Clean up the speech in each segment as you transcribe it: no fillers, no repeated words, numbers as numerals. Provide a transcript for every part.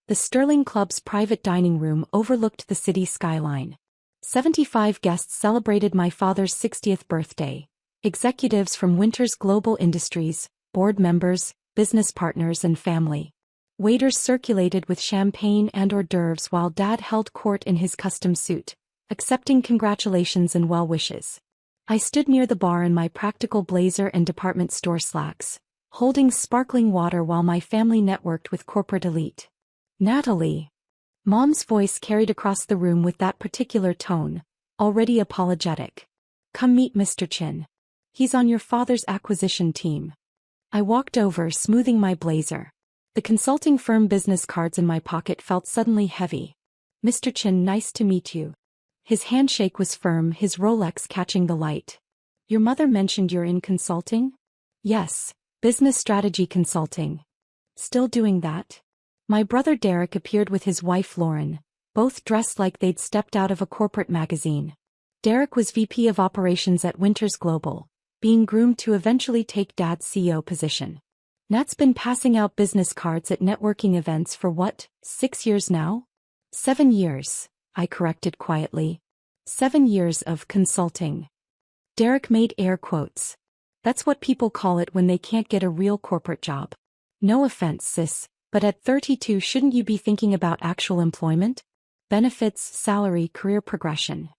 The Sterling Club's private dining room overlooked the city skyline. 75 guests celebrated my father's 60th birthday. Executives from Winters Global Industries, board members, business partners and family. Waiters circulated with champagne and hors d'oeuvres while Dad held court in his custom suit, accepting congratulations and well wishes. I stood near the bar in my practical blazer and department store slacks, holding sparkling water while my family networked with corporate elite. Natalie. Mom's voice carried across the room with that particular tone, already apologetic. Come meet Mr. Chin. He's on your father's acquisition team. I walked over, smoothing my blazer. The consulting firm business cards in my pocket felt suddenly heavy. Mr. Chin, nice to meet you. His handshake was firm, his Rolex catching the light. Your mother mentioned you're in consulting? Yes, business strategy consulting. Still doing that? My brother Derek appeared with his wife Lauren, both dressed like they'd stepped out of a corporate magazine. Derek was VP of Operations at Winters Global, being groomed to eventually take Dad's CEO position. Nat's been passing out business cards at networking events for what, 6 years now? 7 years, I corrected quietly. 7 years of consulting. Derek made air quotes. That's what people call it when they can't get a real corporate job. No offense, sis, but at 32 shouldn't you be thinking about actual employment? Benefits, salary, career progression.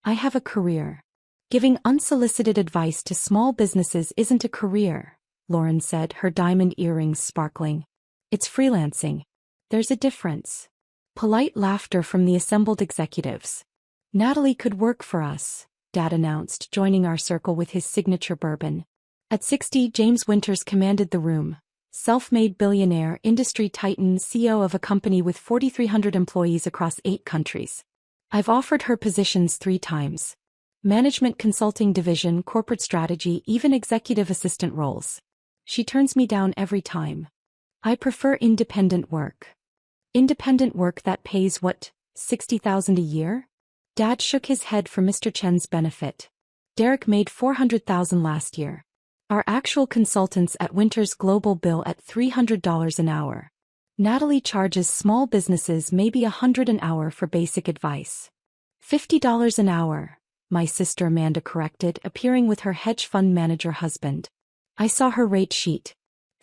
I have a career. Giving unsolicited advice to small businesses isn't a career, Lauren said, her diamond earrings sparkling. It's freelancing. There's a difference. Polite laughter from the assembled executives. Natalie could work for us, Dad announced, joining our circle with his signature bourbon. At 60, James Winters commanded the room. Self-made billionaire, industry titan, CEO of a company with 4,300 employees across 8 countries. I've offered her positions 3 times. Management consulting division, corporate strategy, even executive assistant roles. She turns me down every time. I prefer independent work. Independent work that pays what, $60,000 a year? Dad shook his head for Mr. Chen's benefit. Derek made $400,000 last year. Our actual consultants at Winters Global bill at $300 an hour. Natalie charges small businesses maybe $100 an hour for basic advice. $50 an hour, my sister Amanda corrected, appearing with her hedge fund manager husband. I saw her rate sheet.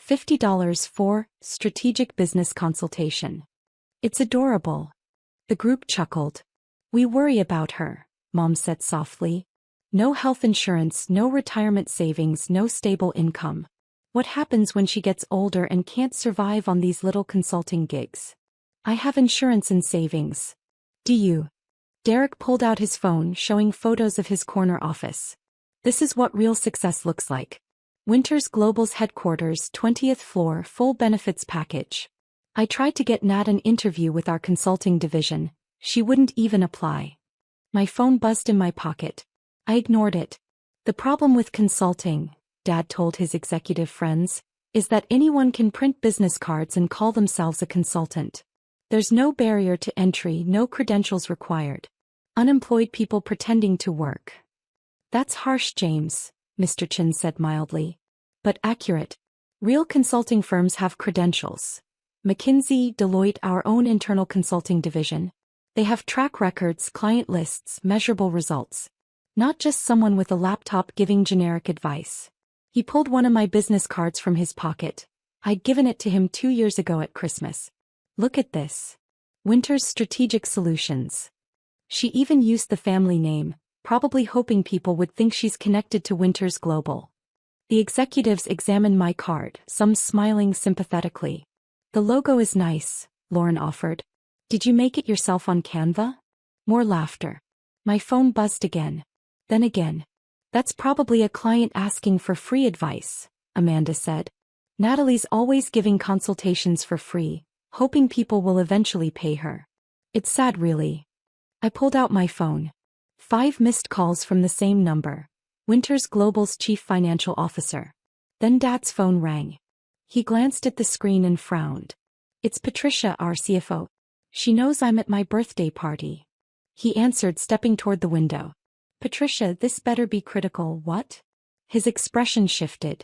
$50 for strategic business consultation. It's adorable. The group chuckled. We worry about her, Mom said softly. No health insurance, no retirement savings, no stable income. What happens when she gets older and can't survive on these little consulting gigs? I have insurance and savings. Do you? Derek pulled out his phone, showing photos of his corner office. This is what real success looks like. Winters Global's headquarters, 20th floor, full benefits package. I tried to get Nat an interview with our consulting division. She wouldn't even apply. My phone buzzed in my pocket. I ignored it. The problem with consulting, Dad told his executive friends, is that anyone can print business cards and call themselves a consultant. There's no barrier to entry, no credentials required. Unemployed people pretending to work. That's harsh, James, Mr. Chin said mildly. But accurate. Real consulting firms have credentials. McKinsey, Deloitte, our own internal consulting division. They have track records, client lists, measurable results. Not just someone with a laptop giving generic advice. He pulled one of my business cards from his pocket. I'd given it to him 2 years ago at Christmas. Look at this. Winters Strategic Solutions. She even used the family name, probably hoping people would think she's connected to Winters Global. The executives examined my card, some smiling sympathetically. The logo is nice, Lauren offered. Did you make it yourself on Canva? More laughter. My phone buzzed again. Then again. That's probably a client asking for free advice, Amanda said. Natalie's always giving consultations for free, hoping people will eventually pay her. It's sad really. I pulled out my phone. 5 missed calls from the same number. Winters Global's chief financial officer. Then Dad's phone rang. He glanced at the screen and frowned. It's Patricia, our CFO. She knows I'm at my birthday party. He answered, stepping toward the window. Patricia, this better be critical, what? His expression shifted.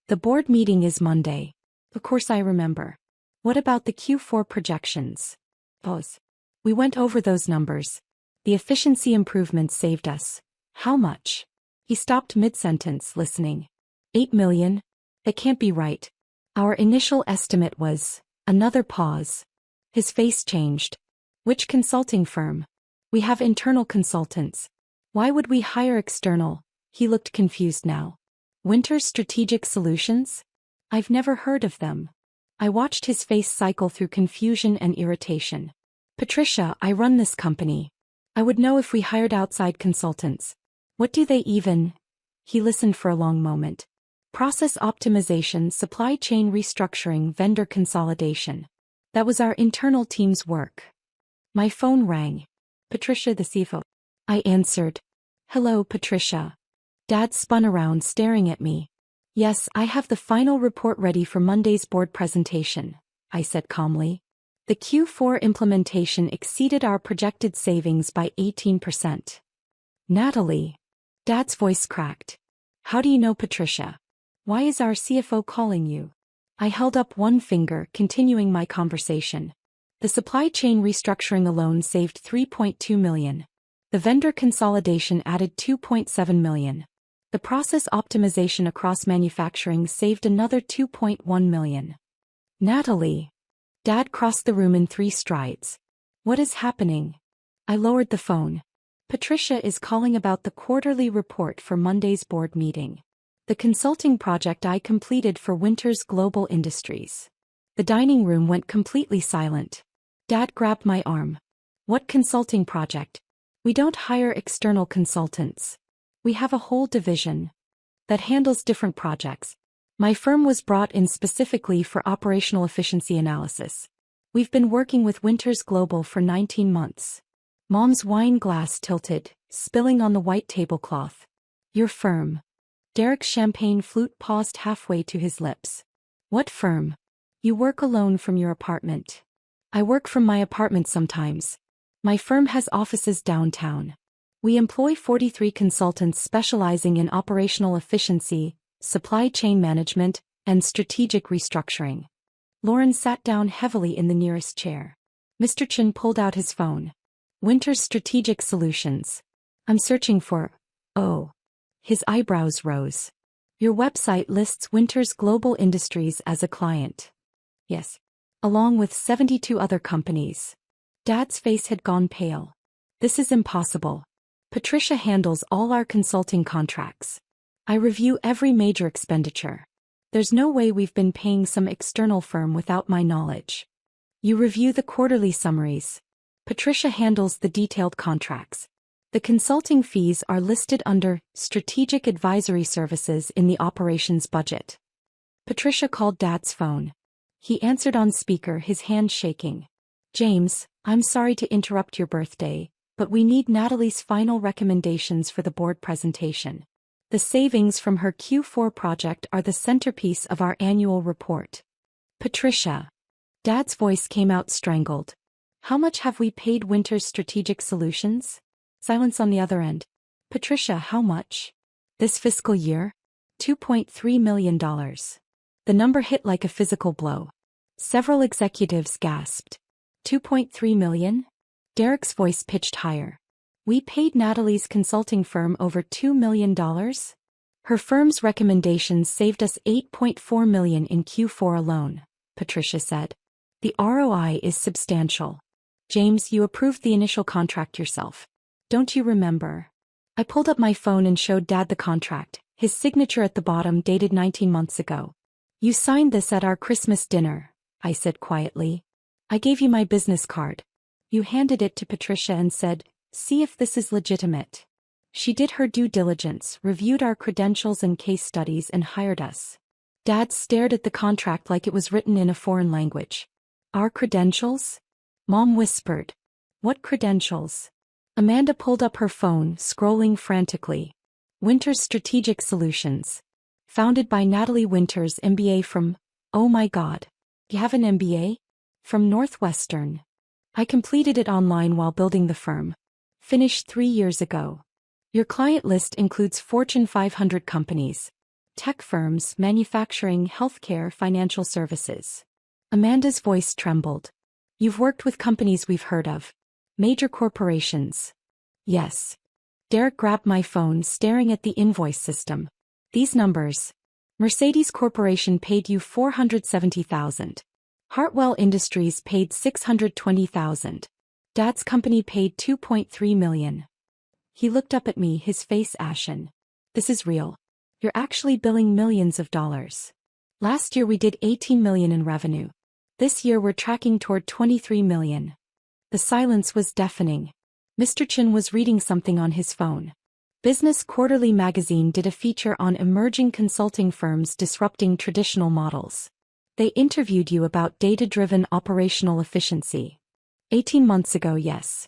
The board meeting is Monday. Of course I remember. What about the Q4 projections? Those. We went over those numbers. The efficiency improvements saved us. How much? He stopped mid-sentence, listening. 8 million? That can't be right. Our initial estimate was. Another pause. His face changed. Which consulting firm? We have internal consultants. Why would we hire external? He looked confused now. Winters Strategic Solutions? I've never heard of them. I watched his face cycle through confusion and irritation. Patricia, I run this company. I would know if we hired outside consultants. What do they even? He listened for a long moment. Process optimization, supply chain restructuring, vendor consolidation. That was our internal team's work. My phone rang. Patricia, the CFO. I answered. Hello, Patricia. Dad spun around, staring at me. Yes, I have the final report ready for Monday's board presentation, I said calmly. The Q4 implementation exceeded our projected savings by 18%. Natalie. Dad's voice cracked. How do you know Patricia? Why is our CFO calling you? I held up one finger, continuing my conversation. The supply chain restructuring alone saved $3.2 million. The vendor consolidation added $2.7 million. The process optimization across manufacturing saved another $2.1 million. Natalie. Dad crossed the room in 3 strides. What is happening? I lowered the phone. Patricia is calling about the quarterly report for Monday's board meeting. The consulting project I completed for Winters Global Industries. The dining room went completely silent. Dad grabbed my arm. What consulting project? We don't hire external consultants. We have a whole division that handles different projects. My firm was brought in specifically for operational efficiency analysis. We've been working with Winters Global for 19 months. Mom's wine glass tilted, spilling on the white tablecloth. Your firm. Derek's champagne flute paused halfway to his lips. What firm? You work alone from your apartment. I work from my apartment sometimes. My firm has offices downtown. We employ 43 consultants specializing in operational efficiency, supply chain management, and strategic restructuring. Lauren sat down heavily in the nearest chair. Mr. Chen pulled out his phone. Winters Strategic Solutions. I'm searching for. Oh. His eyebrows rose. Your website lists Winters Global Industries as a client. Yes. Along with 72 other companies. Dad's face had gone pale. This is impossible. Patricia handles all our consulting contracts. I review every major expenditure. There's no way we've been paying some external firm without my knowledge. You review the quarterly summaries. Patricia handles the detailed contracts. The consulting fees are listed under Strategic Advisory Services in the operations budget. Patricia called Dad's phone. He answered on speaker, his hand shaking. James, I'm sorry to interrupt your birthday, but we need Natalie's final recommendations for the board presentation. The savings from her Q4 project are the centerpiece of our annual report. Patricia. Dad's voice came out strangled. How much have we paid Winters Strategic Solutions? Silence on the other end. Patricia, how much? This fiscal year? $2.3 million. The number hit like a physical blow. Several executives gasped. 2.3 million? Derek's voice pitched higher. We paid Natalie's consulting firm over $2 million? Her firm's recommendations saved us $8.4 million in Q4 alone, Patricia said. The ROI is substantial. James, you approved the initial contract yourself. Don't you remember? I pulled up my phone and showed Dad the contract, his signature at the bottom dated 19 months ago. You signed this at our Christmas dinner, I said quietly. I gave you my business card. You handed it to Patricia and said, see if this is legitimate. She did her due diligence, reviewed our credentials and case studies and hired us. Dad stared at the contract like it was written in a foreign language. Our credentials? Mom whispered. What credentials? Amanda pulled up her phone, scrolling frantically. Winters Strategic Solutions. Founded by Natalie Winters, MBA from, oh my God. You have an MBA? From Northwestern. I completed it online while building the firm. Finished 3 years ago. Your client list includes Fortune 500 companies. Tech firms, manufacturing, healthcare, financial services. Amanda's voice trembled. You've worked with companies we've heard of. Major corporations. Yes. Derek grabbed my phone, staring at the invoice system. These numbers. Mercedes Corporation paid you $470,000. Hartwell Industries paid $620,000. Dad's company paid $2.3 million. He looked up at me, his face ashen. This is real. You're actually billing millions of dollars. Last year we did $18 million in revenue. This year we're tracking toward $23 million. The silence was deafening. Mr. Chin was reading something on his phone. Business Quarterly magazine did a feature on emerging consulting firms disrupting traditional models. They interviewed you about data-driven operational efficiency. 18 months ago, yes.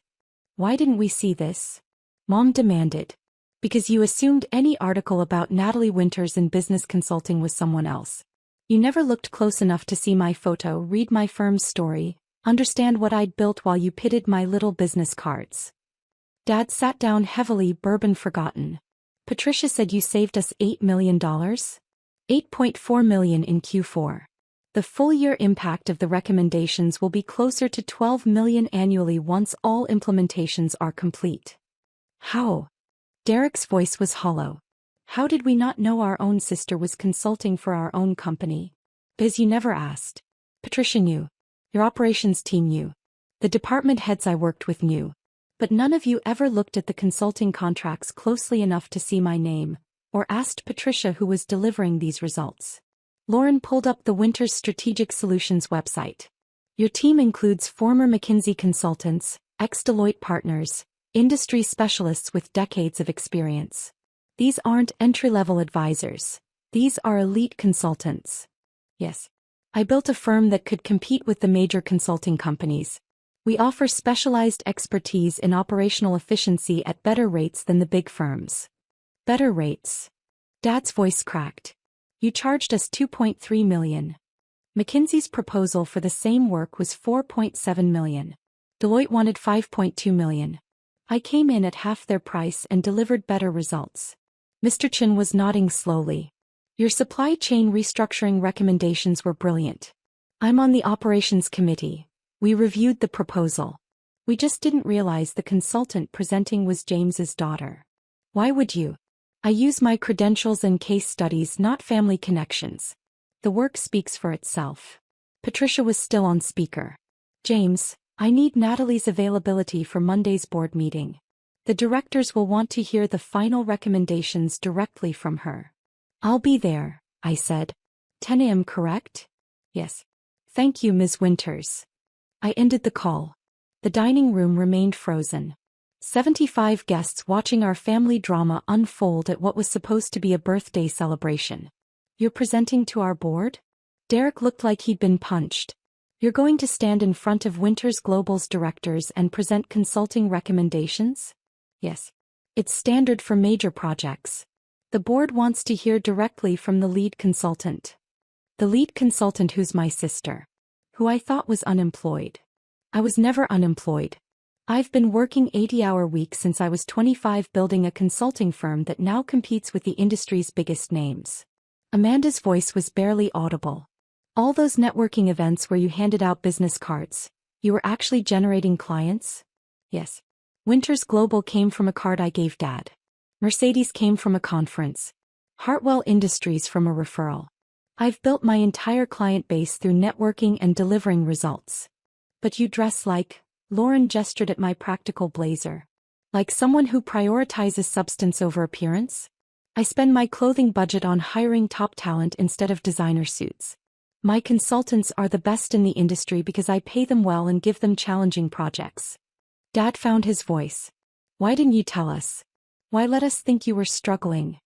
Why didn't we see this? Mom demanded. Because you assumed any article about Natalie Winters in business consulting was someone else. You never looked close enough to see my photo, read my firm's story, understand what I'd built while you pitted my little business cards. Dad sat down heavily, bourbon forgotten. Patricia said you saved us $8 million? $8.4 million in Q4. The full-year impact of the recommendations will be closer to $12 million annually once all implementations are complete. How? Derek's voice was hollow. How did we not know our own sister was consulting for our own company? Because you never asked. Patricia knew. Your operations team knew. The department heads I worked with knew. But none of you ever looked at the consulting contracts closely enough to see my name, or asked Patricia who was delivering these results. Lauren pulled up the Winters Strategic Solutions website. Your team includes former McKinsey consultants, ex-Deloitte partners, industry specialists with decades of experience. These aren't entry-level advisors. These are elite consultants. Yes. I built a firm that could compete with the major consulting companies. We offer specialized expertise in operational efficiency at better rates than the big firms. Better rates. Dad's voice cracked. You charged us $2.3 million. McKinsey's proposal for the same work was $4.7 million. Deloitte wanted $5.2 million. I came in at half their price and delivered better results. Mr. Chin was nodding slowly. Your supply chain restructuring recommendations were brilliant. I'm on the operations committee. We reviewed the proposal. We just didn't realize the consultant presenting was James's daughter. Why would you? I use my credentials and case studies, not family connections. The work speaks for itself. Patricia was still on speaker. James, I need Natalie's availability for Monday's board meeting. The directors will want to hear the final recommendations directly from her. I'll be there, I said. 10 a.m. correct? Yes. Thank you, Ms. Winters. I ended the call. The dining room remained frozen. 75 guests watching our family drama unfold at what was supposed to be a birthday celebration. You're presenting to our board? Derek looked like he'd been punched. You're going to stand in front of Winters Global's directors and present consulting recommendations? Yes. It's standard for major projects. The board wants to hear directly from the lead consultant. The lead consultant who's my sister. Who I thought was unemployed. I was never unemployed. I've been working 80-hour weeks since I was 25, building a consulting firm that now competes with the industry's biggest names. Amanda's voice was barely audible. All those networking events where you handed out business cards, you were actually generating clients? Yes. Winters Global came from a card I gave Dad. Mercedes came from a conference. Hartwell Industries from a referral. I've built my entire client base through networking and delivering results. But you dress like, Lauren gestured at my practical blazer. Like someone who prioritizes substance over appearance? I spend my clothing budget on hiring top talent instead of designer suits. My consultants are the best in the industry because I pay them well and give them challenging projects. Dad found his voice. Why didn't you tell us? Why let us think you were struggling?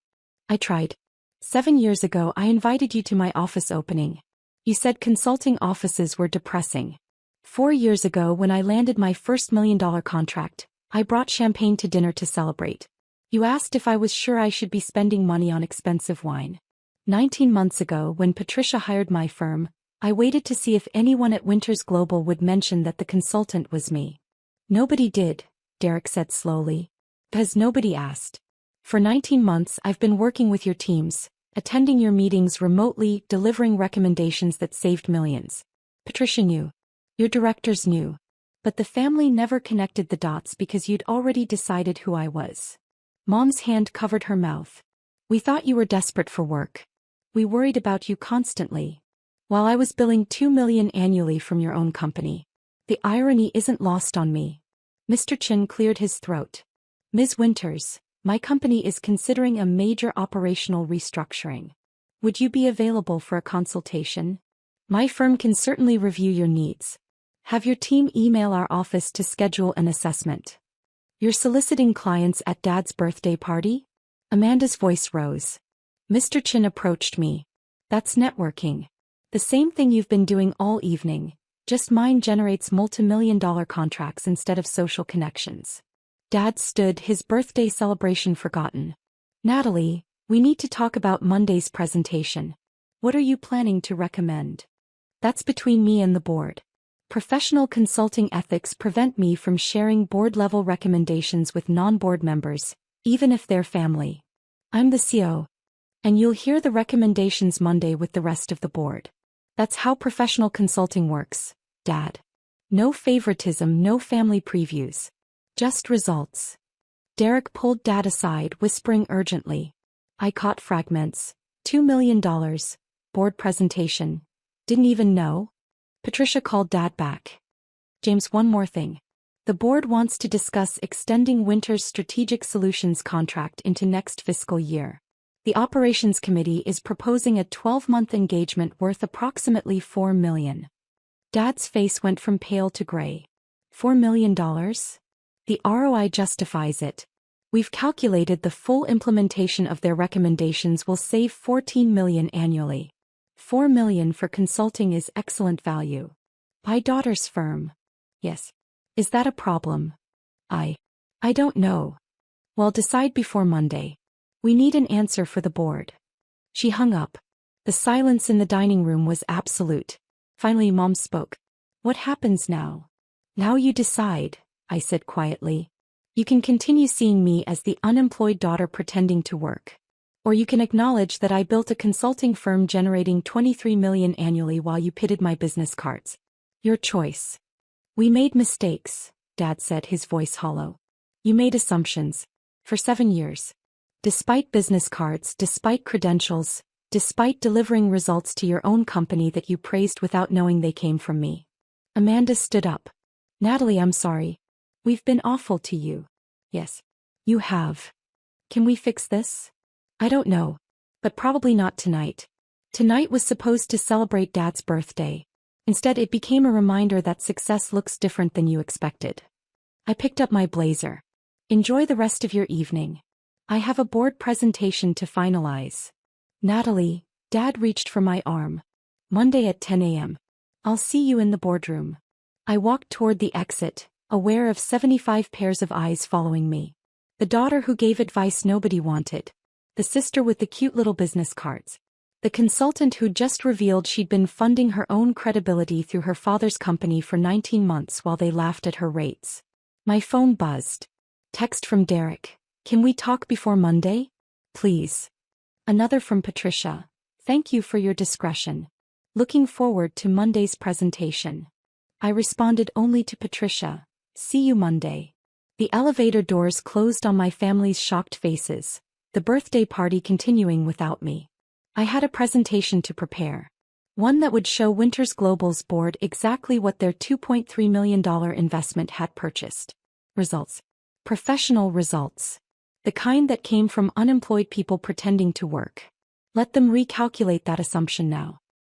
I tried. 7 years ago I invited you to my office opening. You said consulting offices were depressing. 4 years ago when I landed my first $1 million contract, I brought champagne to dinner to celebrate. You asked if I was sure I should be spending money on expensive wine. 19 months ago when Patricia hired my firm, I waited to see if anyone at Winters Global would mention that the consultant was me. Nobody did, Derek said slowly. Because nobody asked. For 19 months I've been working with your teams, attending your meetings remotely, delivering recommendations that saved millions. Patricia knew. Your directors knew. But the family never connected the dots because you'd already decided who I was. Mom's hand covered her mouth. We thought you were desperate for work. We worried about you constantly. While I was billing $2 million annually from your own company. The irony isn't lost on me. Mr. Chin cleared his throat. Ms. Winters, my company is considering a major operational restructuring. Would you be available for a consultation? My firm can certainly review your needs. Have your team email our office to schedule an assessment. You're soliciting clients at Dad's birthday party? Amanda's voice rose. Mr. Chin approached me. That's networking. The same thing you've been doing all evening, just mine generates multi-million-dollar contracts instead of social connections. Dad stood, his birthday celebration forgotten. Natalie, we need to talk about Monday's presentation. What are you planning to recommend? That's between me and the board. Professional consulting ethics prevent me from sharing board-level recommendations with non-board members, even if they're family. I'm the CEO. And you'll hear the recommendations Monday with the rest of the board. That's how professional consulting works, Dad. No favoritism, no family previews. Just results. Derek pulled Dad aside, whispering urgently. I caught fragments. $2 million. Board presentation. Didn't even know? Patricia called Dad back. James, one more thing. The board wants to discuss extending Winter's strategic solutions contract into next fiscal year. The operations committee is proposing a 12-month engagement worth approximately $4 million. Dad's face went from pale to gray. $4 million? The ROI justifies it. We've calculated the full implementation of their recommendations will save $14 million annually. $4 million for consulting is excellent value. My daughter's firm. Yes. Is that a problem? I don't know. Well, decide before Monday. We need an answer for the board. She hung up. The silence in the dining room was absolute. Finally, Mom spoke. What happens now? Now you decide, I said quietly. You can continue seeing me as the unemployed daughter pretending to work. Or you can acknowledge that I built a consulting firm generating $23 million annually while you pitted my business cards. Your choice. We made mistakes, Dad said, his voice hollow. You made assumptions. For 7 years. Despite business cards, despite credentials, despite delivering results to your own company that you praised without knowing they came from me. Amanda stood up. Natalie, I'm sorry. We've been awful to you. Yes. You have. Can we fix this? I don't know. But probably not tonight. Tonight was supposed to celebrate Dad's birthday. Instead, it became a reminder that success looks different than you expected. I picked up my blazer. Enjoy the rest of your evening. I have a board presentation to finalize. Natalie, Dad reached for my arm. Monday at 10 a.m. I'll see you in the boardroom. I walked toward the exit, aware of 75 pairs of eyes following me. The daughter who gave advice nobody wanted. The sister with the cute little business cards. The consultant who just revealed she'd been funding her own credibility through her father's company for 19 months while they laughed at her rates. My phone buzzed. Text from Derek. Can we talk before Monday? Please. Another from Patricia. Thank you for your discretion. Looking forward to Monday's presentation. I responded only to Patricia. See you Monday. The elevator doors closed on my family's shocked faces. The birthday party continuing without me. I had a presentation to prepare. One that would show Winters Global's board exactly what their $2.3 million investment had purchased. Results. Professional results. The kind that came from unemployed people pretending to work. Let them recalculate that assumption now.